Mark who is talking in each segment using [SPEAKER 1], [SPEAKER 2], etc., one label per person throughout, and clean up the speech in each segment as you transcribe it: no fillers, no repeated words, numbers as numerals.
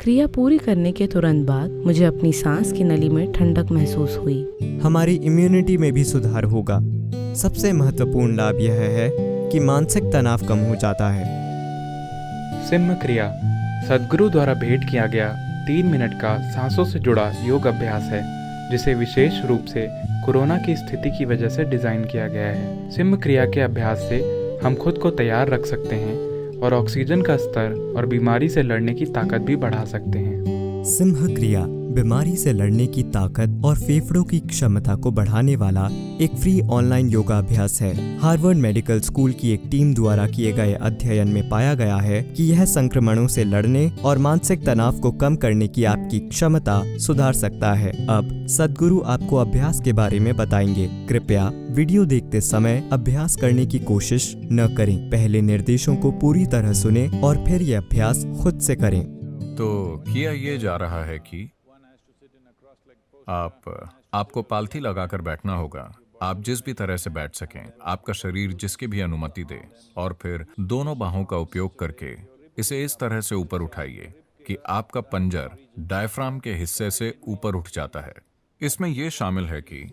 [SPEAKER 1] क्रिया पूरी करने के तुरंत बाद मुझे अपनी सांस की नली में ठंडक महसूस हुई।
[SPEAKER 2] हमारी इम्यूनिटी में भी सुधार होगा। सबसे महत्वपूर्ण लाभ यह है कि मानसिक तनाव कम हो जाता है।
[SPEAKER 3] सिम्ह क्रिया सद्गुरु द्वारा भेंट किया गया 3 मिनट का सांसों से जुड़ा योग अभ्यास है, जिसे विशेष रूप से कोरोना की स्थिति की वजह से डिज़ाइन किया गया है। सिम्ह क्रिया के अभ्यास से हम खुद को तैयार रख सकते हैं और ऑक्सीजन का स्तर और बीमारी से लड़ने की ताकत भी बढ़ा सकते हैं।
[SPEAKER 2] सिम्ह क्रिया बीमारी से लड़ने की ताकत और फेफड़ों की क्षमता को बढ़ाने वाला एक फ्री ऑनलाइन योगा अभ्यास है। हार्वर्ड मेडिकल स्कूल की एक टीम द्वारा किए गए अध्ययन में पाया गया है कि यह संक्रमणों से लड़ने और मानसिक तनाव को कम करने की आपकी क्षमता सुधार सकता है। अब सद्गुरु आपको अभ्यास के बारे में बताएंगे। कृपया वीडियो देखते समय अभ्यास करने की कोशिश न करें। पहले निर्देशों को पूरी तरह सुने और फिर ये अभ्यास खुद से करें।
[SPEAKER 4] तो किया ये जा रहा है कि आपको पालथी लगाकर बैठना होगा। आप जिस भी तरह से बैठ सकें, आपका शरीर जिसकी भी अनुमति दे, और फिर दोनों बाहों का उपयोग करके इसे इस तरह से ऊपर उठाइए कि आपका पंजर डायफ्राम के हिस्से से ऊपर उठ जाता है। इसमें यह शामिल है कि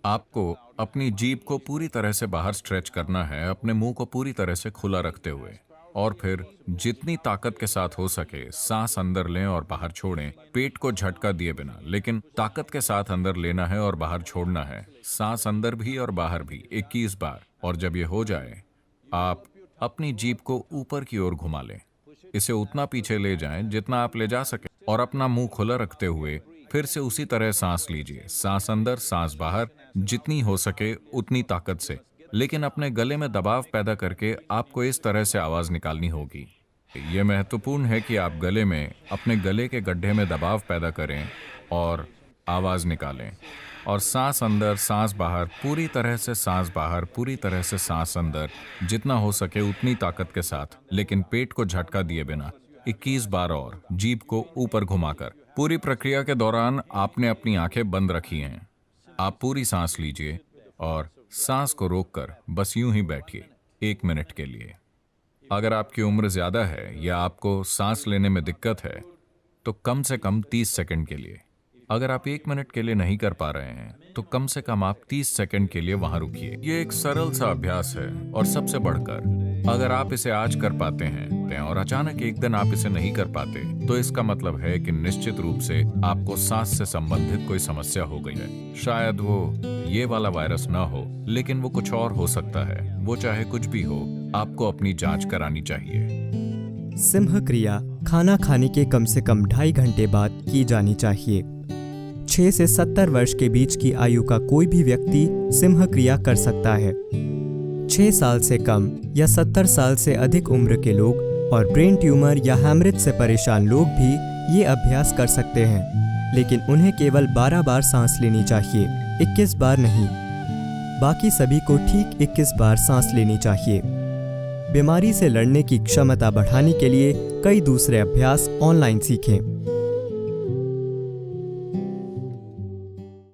[SPEAKER 4] आपको अपनी जीभ को पूरी तरह से बाहर स्ट्रेच करना है, अपने मुंह को पूरी तरह से खुला रखते हुए, और फिर जितनी ताकत के साथ हो सके सांस अंदर लें और बाहर छोड़ें, पेट को झटका दिए बिना, लेकिन ताकत के साथ अंदर लेना है और बाहर छोड़ना है। सांस अंदर भी और बाहर भी 21 बार। और जब ये हो जाए, आप अपनी जीभ को ऊपर की ओर घुमा लें। इसे उतना पीछे ले जाएं जितना आप ले जा सके, और अपना मुंह खुला रखते हुए फिर से उसी तरह सांस लीजिए। सांस अंदर, सांस बाहर, जितनी हो सके उतनी ताकत से, लेकिन अपने गले में दबाव पैदा करके आपको इस तरह से आवाज निकालनी होगी। यह महत्वपूर्ण है कि आप गले में, अपने गले के गड्ढे में दबाव पैदा करें और आवाज निकालें। और सांस अंदर, सांस बाहर, पूरी तरह से सांस बाहर, पूरी तरह से सांस अंदर, जितना हो सके उतनी ताकत के साथ, लेकिन पेट को झटका दिए बिना 21 बार और जीभ को ऊपर घुमाकर। पूरी प्रक्रिया के दौरान आपने अपनी आंखें बंद रखी हैं। आप पूरी सांस लीजिए और सांस को रोककर बस यूं ही बैठिए 1 मिनट के लिए। अगर आपकी उम्र ज्यादा है या आपको सांस लेने में दिक्कत है तो कम से कम 30 सेकंड के लिए। अगर आप 1 मिनट के लिए नहीं कर पा रहे हैं तो कम से कम आप 30 सेकंड के लिए वहां रुकिए। ये एक सरल सा अभ्यास है, और सबसे बढ़कर अगर आप इसे आज कर पाते हैं और अचानक एक दिन आप इसे नहीं कर पाते, तो इसका मतलब है कि निश्चित रूप से आपको सांस से संबंधित कोई समस्या हो गई है। शायद वो ये वाला वायरस ना हो, लेकिन वो कुछ और हो सकता है। वो चाहे कुछ भी हो, आपको अपनी जांच करानी चाहिए।
[SPEAKER 2] सिम्ह क्रिया खाना खाने के कम से कम 2.5 घंटे बाद की जानी चाहिए। 6 से 70 वर्ष के बीच की आयु का कोई भी व्यक्ति सिम्ह क्रिया कर सकता है। 6 साल से कम या 70 साल से अधिक उम्र के लोग और ब्रेन ट्यूमर या हैमरेज से परेशान लोग भी ये अभ्यास कर सकते हैं, लेकिन उन्हें केवल 12 बार सांस लेनी चाहिए, 21 बार नहीं। बाकी सभी को ठीक 21 बार सांस लेनी चाहिए। बीमारी से लड़ने की क्षमता बढ़ाने के लिए कई दूसरे अभ्यास ऑनलाइन सीखें।